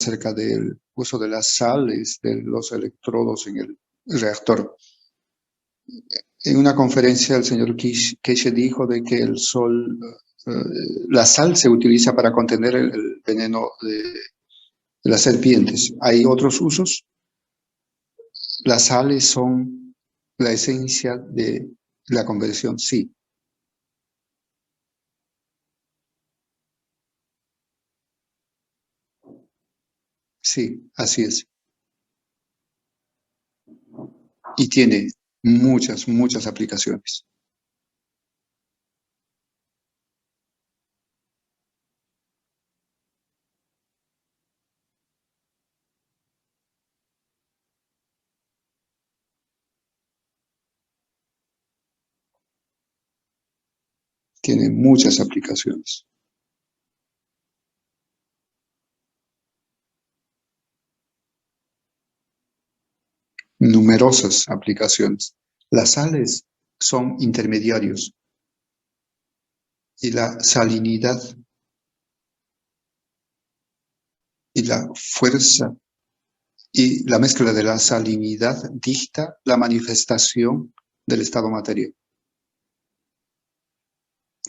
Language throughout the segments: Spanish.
acerca del uso de las sales de los electrodos en el reactor. En una conferencia el señor Keshe dijo de que la sal se utiliza para contener el veneno de las serpientes. ¿Hay otros usos? Las sales son la esencia de la conversión, sí. Sí, así es. Y tiene muchas, muchas aplicaciones. Tiene muchas aplicaciones. Numerosas aplicaciones. Las sales son intermediarios y la salinidad y la fuerza y la mezcla de la salinidad dicta la manifestación del estado material.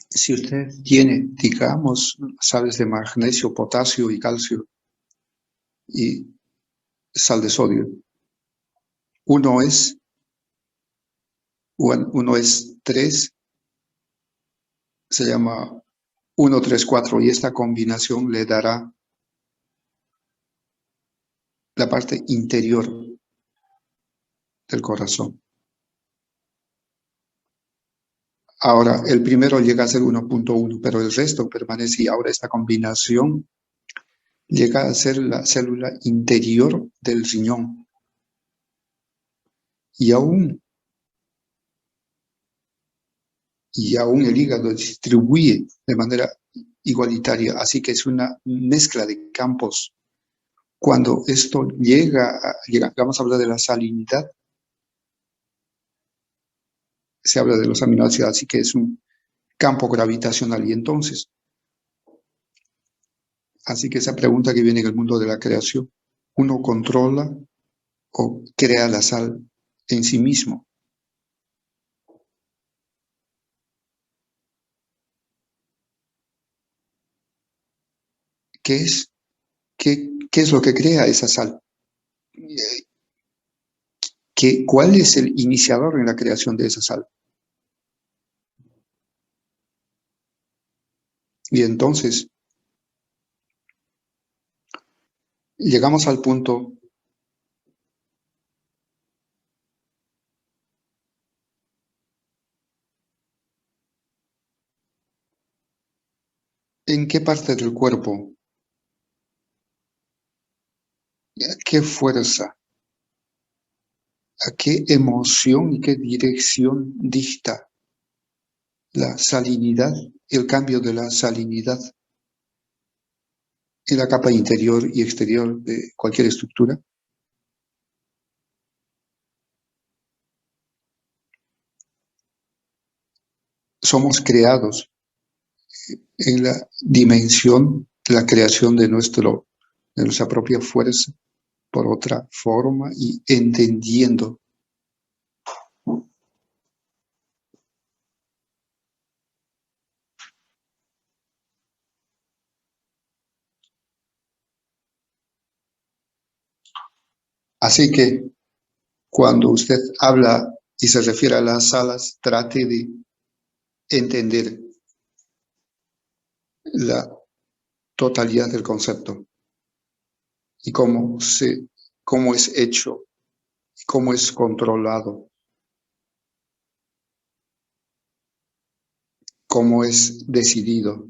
Si usted tiene, digamos, sales de magnesio, potasio y calcio y sal de sodio, uno es 3, se llama 1, 3, 4, y esta combinación le dará la parte interior del corazón. Ahora, el primero llega a ser 1.1, pero el resto permanece y ahora esta combinación llega a ser la célula interior del riñón. Y aún el hígado distribuye de manera igualitaria, así que es una mezcla de campos. Cuando esto vamos a hablar de la salinidad, se habla de los aminoácidos, así que es un campo gravitacional. Y entonces, así que esa pregunta que viene en el mundo de la creación, ¿uno controla o crea la sal en sí mismo? ¿Qué es lo que crea esa sal? ¿Cuál es el iniciador en la creación de esa sal? Y entonces, llegamos al punto en qué parte del cuerpo, qué fuerza, a qué emoción y qué dirección dicta la salinidad, el cambio de la salinidad en la capa interior y exterior de cualquier estructura. Somos creados en la dimensión de la creación de nuestra propia fuerza por otra forma y entendiendo así que cuando usted habla y se refiere a las salas, trate de entender la totalidad del concepto y cómo es hecho, cómo es controlado, cómo es decidido,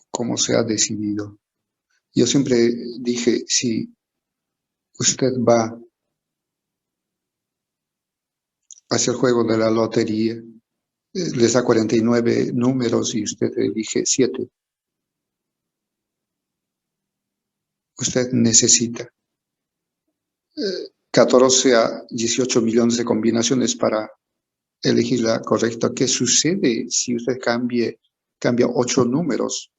cómo se ha decidido. Yo siempre dije, si usted va hacia el juego de la lotería, les da 49 números y usted elige 7. Usted necesita 14 a 18 millones de combinaciones para elegir la correcta. ¿Qué sucede si usted cambia 8 números?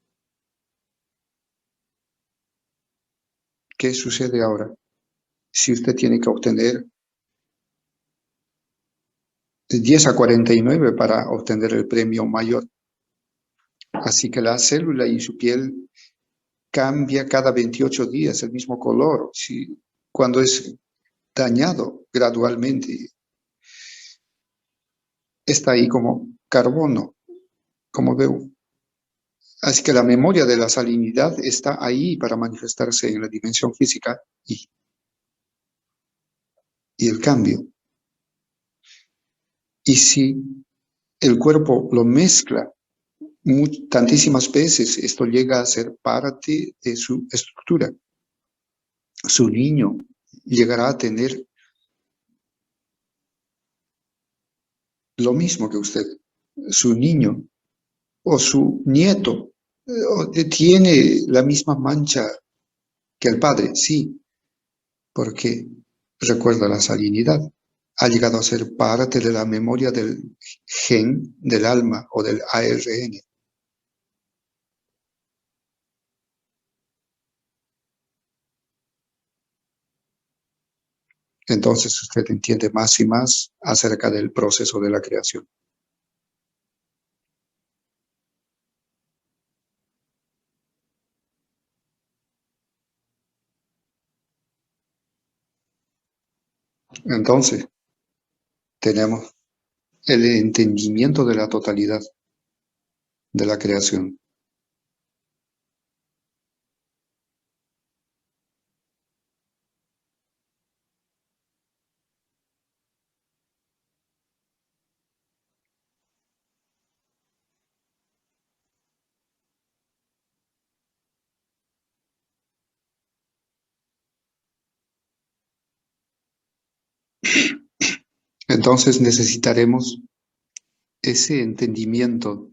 ¿Qué sucede ahora? Si usted tiene que obtener de 10 a 49 para obtener el premio mayor. Así que la célula y su piel cambia cada 28 días el mismo color. Cuando es dañado gradualmente, está ahí como carbono, como veo. Así que la memoria de la salinidad está ahí para manifestarse en la dimensión física y el cambio. Y si el cuerpo lo mezcla tantísimas veces, esto llega a ser parte de su estructura. Su niño llegará a tener lo mismo que usted. Su niño o su nieto tiene la misma mancha que el padre, sí, porque recuerda la salinidad. Ha llegado a ser parte de la memoria del gen del alma o del ARN. Entonces usted entiende más y más acerca del proceso de la creación. Entonces, tenemos el entendimiento de la totalidad de la creación. Entonces necesitaremos ese entendimiento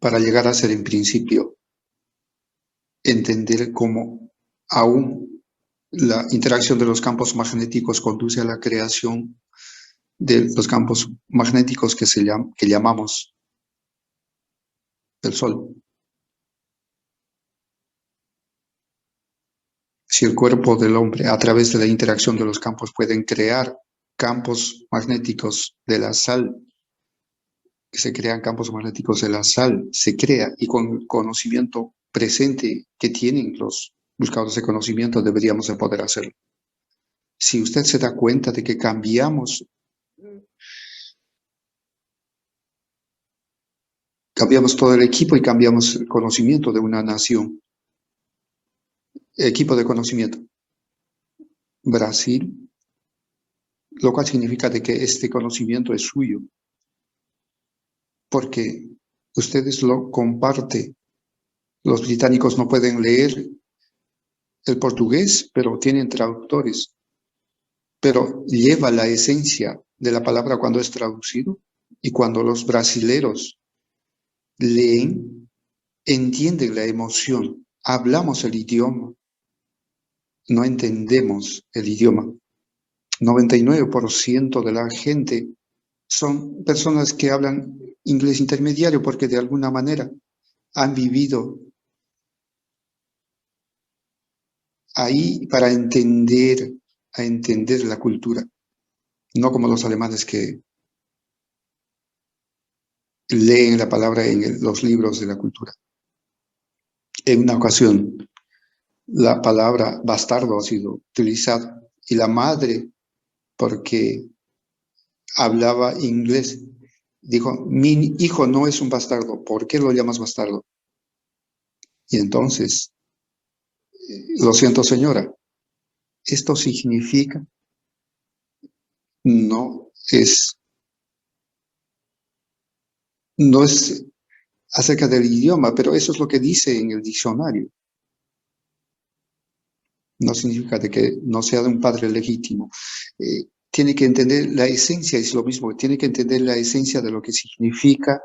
para llegar a ser en principio, entender cómo aún la interacción de los campos magnéticos conduce a la creación de los campos magnéticos que llamamos el Sol. Si el cuerpo del hombre, a través de la interacción de los campos, pueden crear campos magnéticos de la sal, que se crean campos magnéticos de la sal, se crea, y con el conocimiento presente que tienen los buscadores de conocimiento deberíamos de poder hacerlo. Si usted se da cuenta de que cambiamos todo el equipo y cambiamos el conocimiento de una nación, equipo de conocimiento, Brasil, lo cual significa de que este conocimiento es suyo, porque ustedes lo comparten. Los británicos no pueden leer el portugués, pero tienen traductores. Pero lleva la esencia de la palabra cuando es traducido, y cuando los brasileros leen, entienden la emoción. Hablamos el idioma, no entendemos el idioma. 99% de la gente son personas que hablan inglés intermediario porque de alguna manera han vivido ahí para entender la cultura, no como los alemanes que leen la palabra en los libros de la cultura. En una ocasión, la palabra bastardo ha sido utilizada y la madre, porque hablaba inglés, dijo: mi hijo no es un bastardo, ¿por qué lo llamas bastardo? Y entonces, lo siento señora, esto significa, no es acerca del idioma, pero eso es lo que dice en el diccionario. No significa de que no sea de un padre legítimo. Tiene que entender la esencia, es lo mismo, tiene que entender la esencia de lo que significa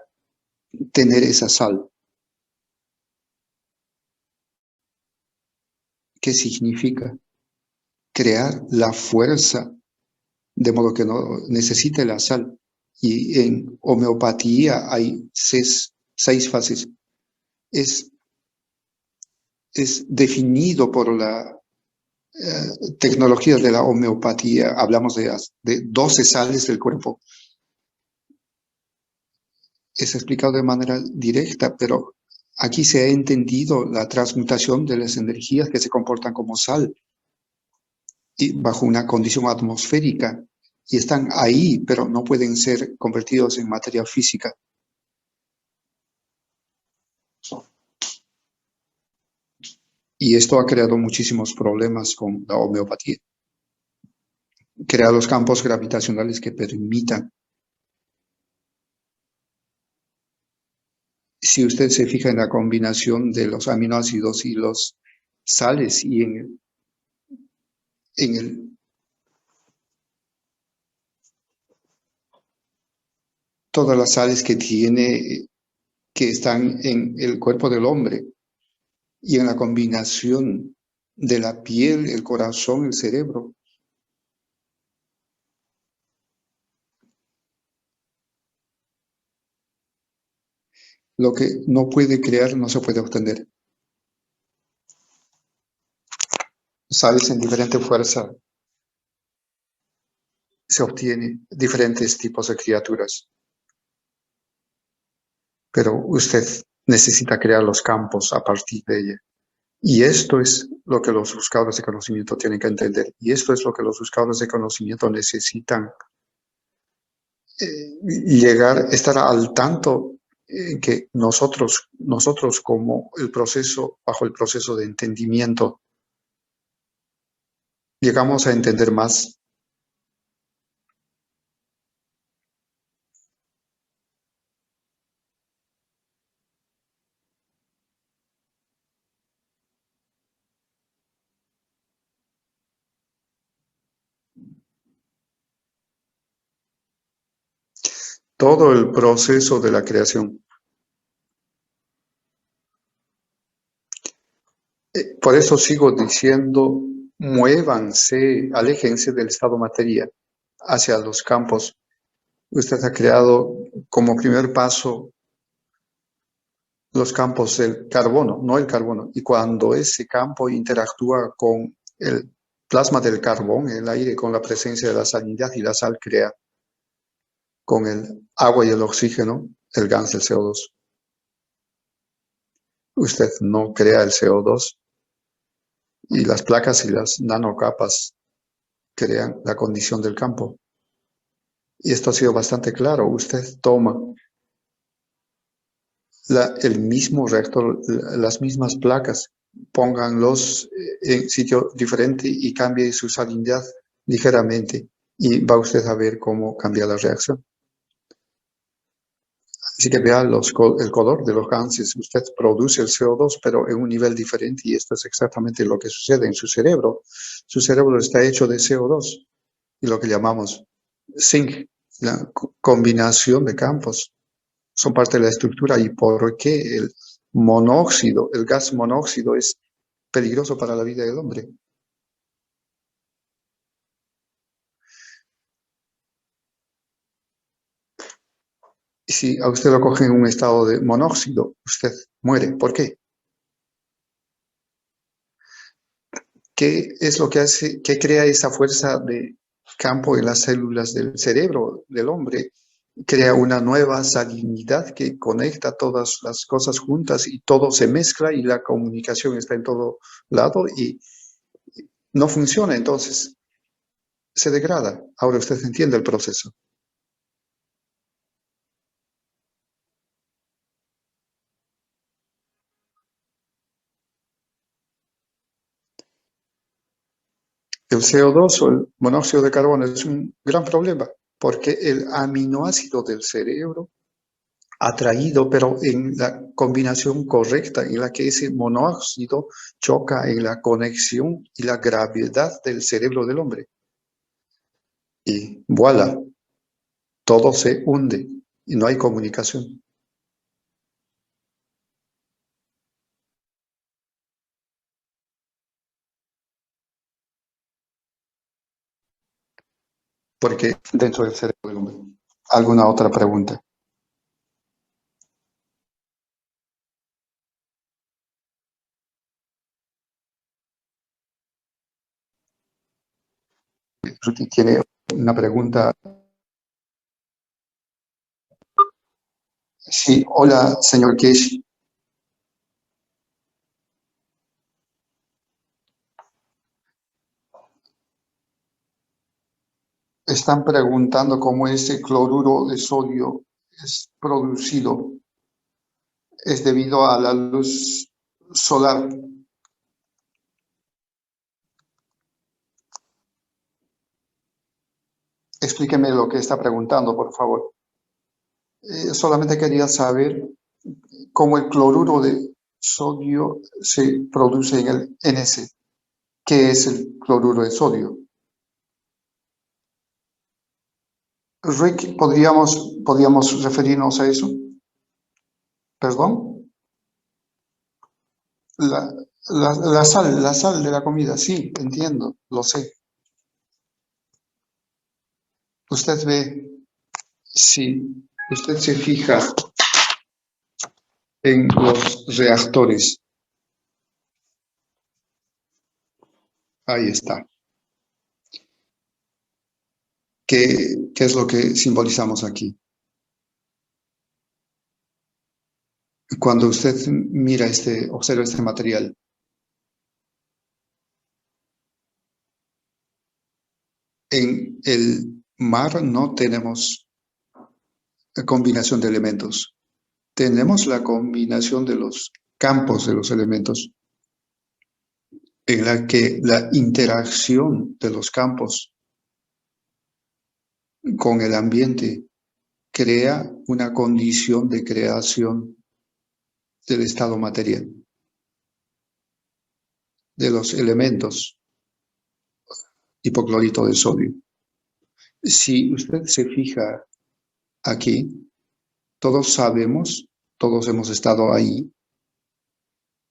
tener esa sal. ¿Qué significa? Crear la fuerza de modo que no necesite la sal. Y en homeopatía hay seis fases. Es es definido por la tecnología de la homeopatía. Hablamos de 12 sales del cuerpo. Es explicado de manera directa, pero aquí se ha entendido la transmutación de las energías que se comportan como sal y bajo una condición atmosférica y están ahí, pero no pueden ser convertidos en materia física. Y esto ha creado muchísimos problemas con la homeopatía. Crea los campos gravitacionales que permitan. Si usted se fija en la combinación de los aminoácidos y los sales y todas las sales que están en el cuerpo del hombre y en la combinación de la piel, el corazón, el cerebro, lo que no puede crear no se puede obtener. Sales en diferente fuerza se obtiene diferentes tipos de criaturas. Pero usted necesita crear los campos a partir de ella. Y esto es lo que los buscadores de conocimiento tienen que entender. Y esto es lo que los buscadores de conocimiento necesitan llegar, estar al tanto que nosotros como bajo el proceso de entendimiento, llegamos a entender más. Todo el proceso de la creación. Por eso sigo diciendo, muévanse, aléjense del estado materia hacia los campos. Usted ha creado como primer paso los campos del carbono, no el carbono. Y cuando ese campo interactúa con el plasma del carbón, el aire, con la presencia de la salinidad y la sal crea con el agua y el oxígeno el gas del CO2. Usted no crea el CO2 y las placas y las nanocapas crean la condición del campo. Y esto ha sido bastante claro. Usted toma el mismo reactor, las mismas placas, pónganlos en sitio diferente y cambie su salinidad ligeramente y va usted a ver cómo cambia la reacción. Así que vea el color de los gases. Usted produce el CO2, pero en un nivel diferente y esto es exactamente lo que sucede en su cerebro. Su cerebro está hecho de CO2 y lo que llamamos zinc, la combinación de campos. Son parte de la estructura y por qué el monóxido, el gas monóxido es peligroso para la vida del hombre. Y si a usted lo coge en un estado de monóxido, usted muere. ¿Por qué? ¿Qué es lo que hace, qué crea esa fuerza de campo en las células del cerebro del hombre? Crea una nueva salinidad que conecta todas las cosas juntas y todo se mezcla y la comunicación está en todo lado y no funciona, entonces se degrada. Ahora usted entiende el proceso. El CO2 o el monóxido de carbono es un gran problema porque el aminoácido del cerebro ha traído, pero en la combinación correcta en la que ese monóxido choca en la conexión y la gravedad del cerebro del hombre. Y voilà, todo se hunde y no hay comunicación. Porque dentro del cerebro del hombre. ¿Alguna otra pregunta? Ruti tiene una pregunta. Sí, hola, señor Kesh. Están preguntando cómo ese cloruro de sodio es producido. Es debido a la luz solar. Explíqueme lo que está preguntando, por favor. Solamente quería saber cómo el cloruro de sodio se produce en el NS. ¿Qué es el cloruro de sodio? Rick, ¿podríamos referirnos a eso? ¿Perdón? La, la sal de la comida, sí, entiendo, lo sé. Usted ve, si usted se fija en los reactores, ahí está. ¿Qué es lo que simbolizamos aquí? Cuando usted observa este material, en el mar no tenemos combinación de elementos. Tenemos la combinación de los campos de los elementos, en la que la interacción de los campos con el ambiente crea una condición de creación del estado material, de los elementos hipoclorito de sodio. Si usted se fija aquí, todos sabemos, todos hemos estado ahí,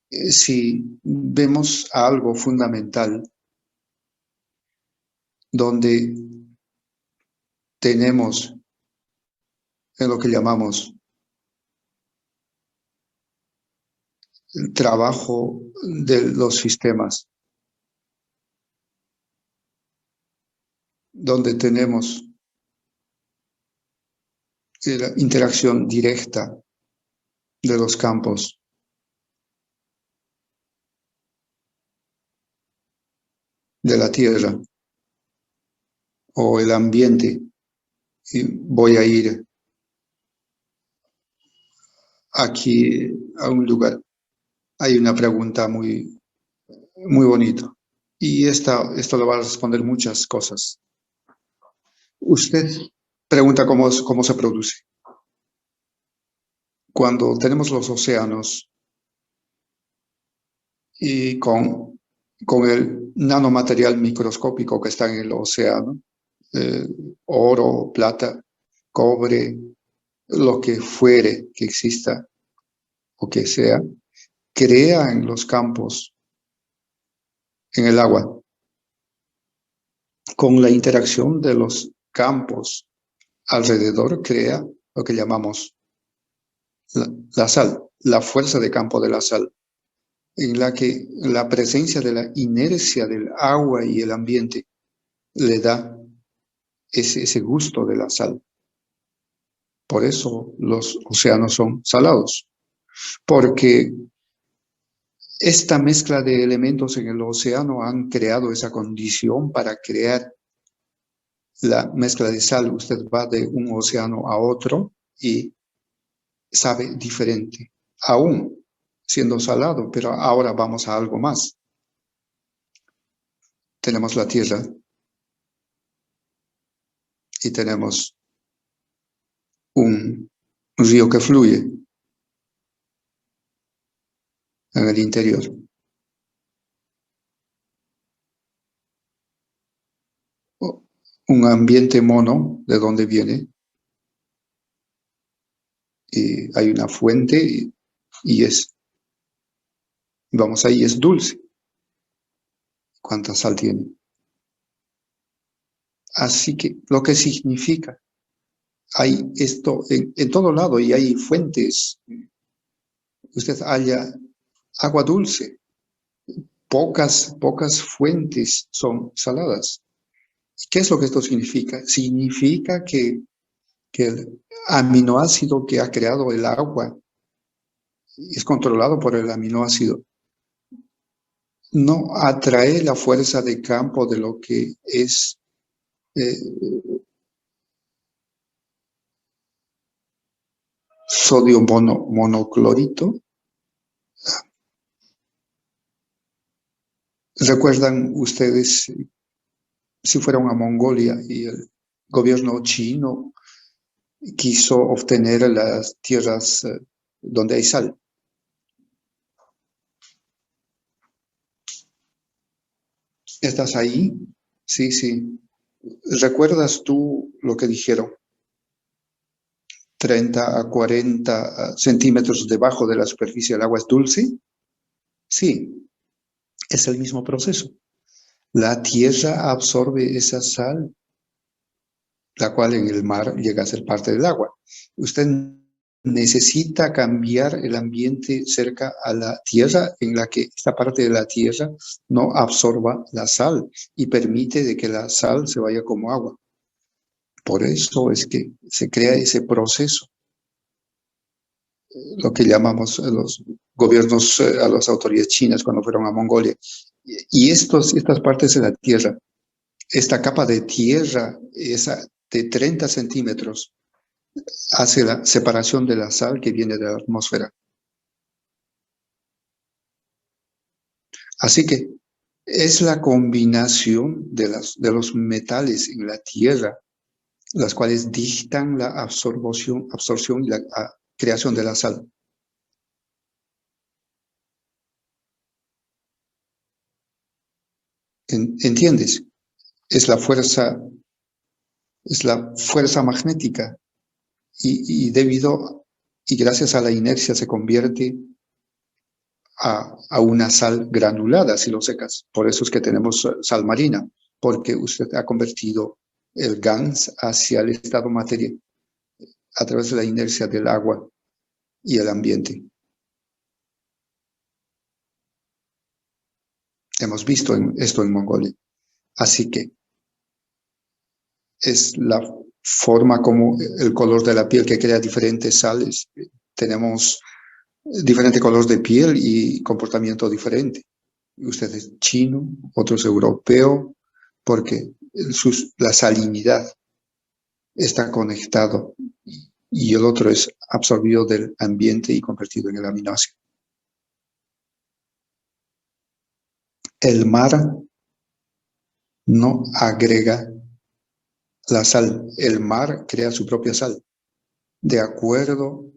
si vemos algo fundamental donde tenemos en lo que llamamos el trabajo de los sistemas, donde tenemos la interacción directa de los campos de la Tierra o el ambiente. Y voy a ir aquí a un lugar. Hay una pregunta muy bonita. Y esto lo va a responder muchas cosas. Usted pregunta cómo se produce. Cuando tenemos los océanos y con el nanomaterial microscópico que está en el océano, eh, oro, plata, cobre, lo que fuere que exista o que sea, crea en los campos, en el agua, con la interacción de los campos alrededor, crea lo que llamamos la sal, la fuerza de campo de la sal, en la que la presencia de la inercia del agua y el ambiente le da ese gusto de la sal. Por eso los océanos son salados, porque esta mezcla de elementos en el océano han creado esa condición para crear la mezcla de sal. Usted va de un océano a otro y sabe diferente, aún siendo salado, pero ahora vamos a algo más. Tenemos la tierra y tenemos un río que fluye en el interior. Un ambiente mono, de donde viene, y hay una fuente y vamos ahí, es dulce. ¿Cuánta sal tiene? Así que lo que significa, hay esto en todo lado y hay fuentes. Usted halla agua dulce, pocas fuentes son saladas. ¿Qué es lo que esto significa? Significa que el aminoácido que ha creado el agua es controlado por el aminoácido. No atrae la fuerza de campo de lo que es sodio monoclorito. ¿Recuerdan ustedes si fueron a Mongolia y el gobierno chino quiso obtener las tierras donde hay sal? ¿Estás ahí? Sí, sí. ¿Recuerdas tú lo que dijeron? 30 a 40 centímetros debajo de la superficie del agua es dulce. Sí, es el mismo proceso. La tierra absorbe esa sal, la cual en el mar llega a ser parte del agua. Usted necesita cambiar el ambiente cerca a la tierra en la que esta parte de la tierra no absorba la sal y permite de que la sal se vaya como agua. Por eso es que se crea ese proceso, lo que llamamos a los gobiernos, a las autoridades chinas cuando fueron a Mongolia. Y estas partes de la tierra, esta capa de tierra, esa de 30 centímetros, hace la separación de la sal que viene de la atmósfera. Así que es la combinación de los metales en la tierra, las cuales dictan la absorción y la creación de la sal. ¿Entiendes? Es la fuerza magnética y gracias a la inercia se convierte a una sal granulada si lo secas. Por eso es que tenemos sal marina, porque usted ha convertido el GANS hacia el estado materia a través de la inercia del agua y el ambiente. Hemos visto esto en Mongolia. Así que es la forma como el color de la piel que crea diferentes sales. Tenemos diferente color de piel y comportamiento diferente. Usted es chino, otro es europeo, porque la salinidad está conectado y el otro es absorbido del ambiente y convertido en el aminoácido. El mar no agrega la sal, el mar crea su propia sal, de acuerdo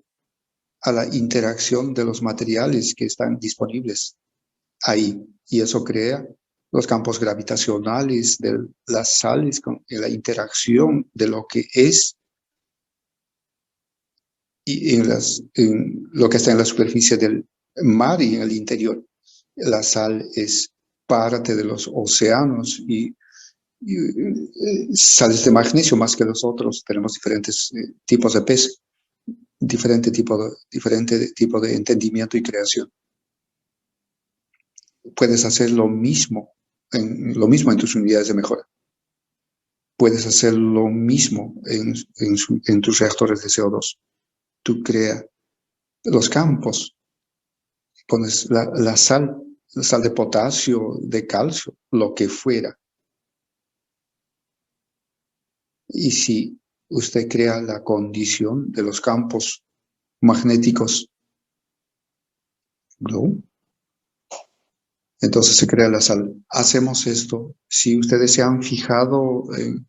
a la interacción de los materiales que están disponibles ahí, y eso crea los campos gravitacionales de las sales con la interacción de lo que es y en lo que está en la superficie del mar y en el interior. La sal es parte de los océanos y sales de magnesio más que los otros. Tenemos diferentes tipos de pez, diferente tipo de entendimiento y creación. Puedes hacer lo mismo en tus unidades de mejora. Puedes hacer lo mismo en tus reactores de CO2. Tú creas los campos, pones la sal de potasio, de calcio, lo que fuera. Y si usted crea la condición de los campos magnéticos, ¿no? Entonces se crea la sal. Hacemos esto. Si ustedes se han fijado en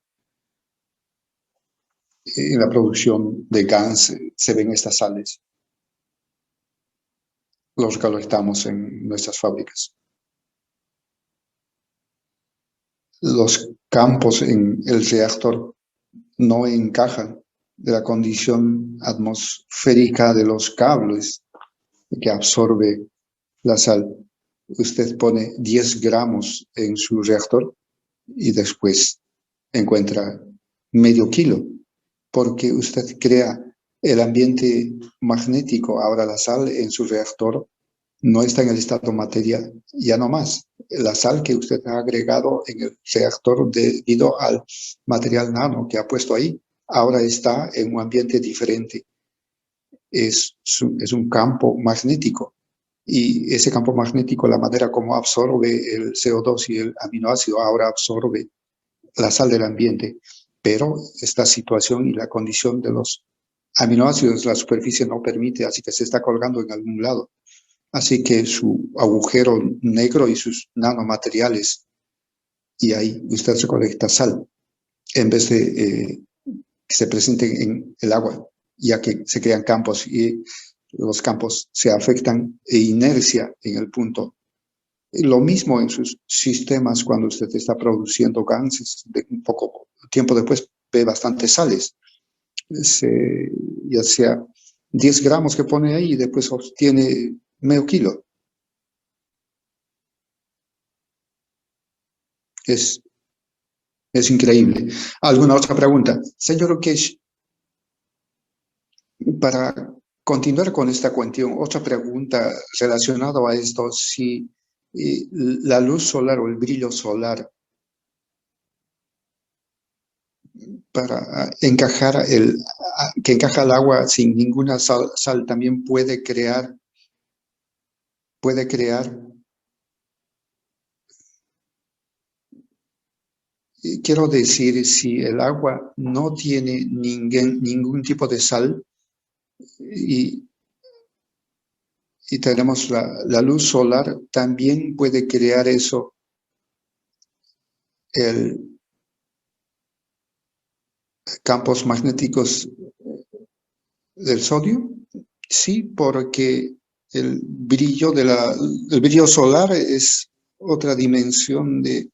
la producción de GANS, se ven estas sales. Los recolectamos en nuestras fábricas. Los campos en el reactor no encajan de la condición atmosférica de los cables que absorbe la sal. Usted pone 10 gramos en su reactor y después encuentra medio kilo, porque usted crea el ambiente magnético. Ahora la sal en su reactor no está en el estado materia, ya no más. la sal que usted ha agregado en el reactor debido al material nano que ha puesto ahí, ahora está en un ambiente diferente. Es un campo magnético. Y ese campo magnético, la manera como absorbe el CO2 y el aminoácido, ahora absorbe la sal del ambiente. Pero esta situación y la condición de los aminoácidos, la superficie no permite, así que se está colgando en algún lado. Así que su agujero negro y sus nanomateriales, y ahí usted recolecta sal, en vez de que se presenten en el agua, ya que se crean campos y los campos se afectan e inercia en el punto. Lo mismo en sus sistemas cuando usted está produciendo gases, un poco tiempo después ve bastantes sales, ya sea 10 gramos que pone ahí y después obtiene medio kilo. Es, es increíble. ¿Alguna otra pregunta? Señor Okesh, para continuar con esta cuestión, otra pregunta relacionada a esto, si la luz solar o el brillo solar para encajar que encaja el agua sin ninguna sal también puede crear, quiero decir, si el agua no tiene ningún tipo de sal y, y tenemos la luz solar, también puede crear eso, el campos magnéticos del sodio. Sí, porque el brillo solar es otra dimensión de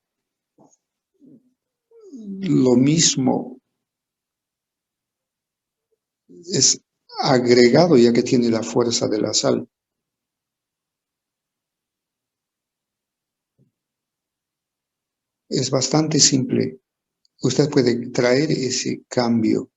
lo mismo, es agregado ya que tiene la fuerza de la sal. Es bastante simple. Usted puede traer ese cambio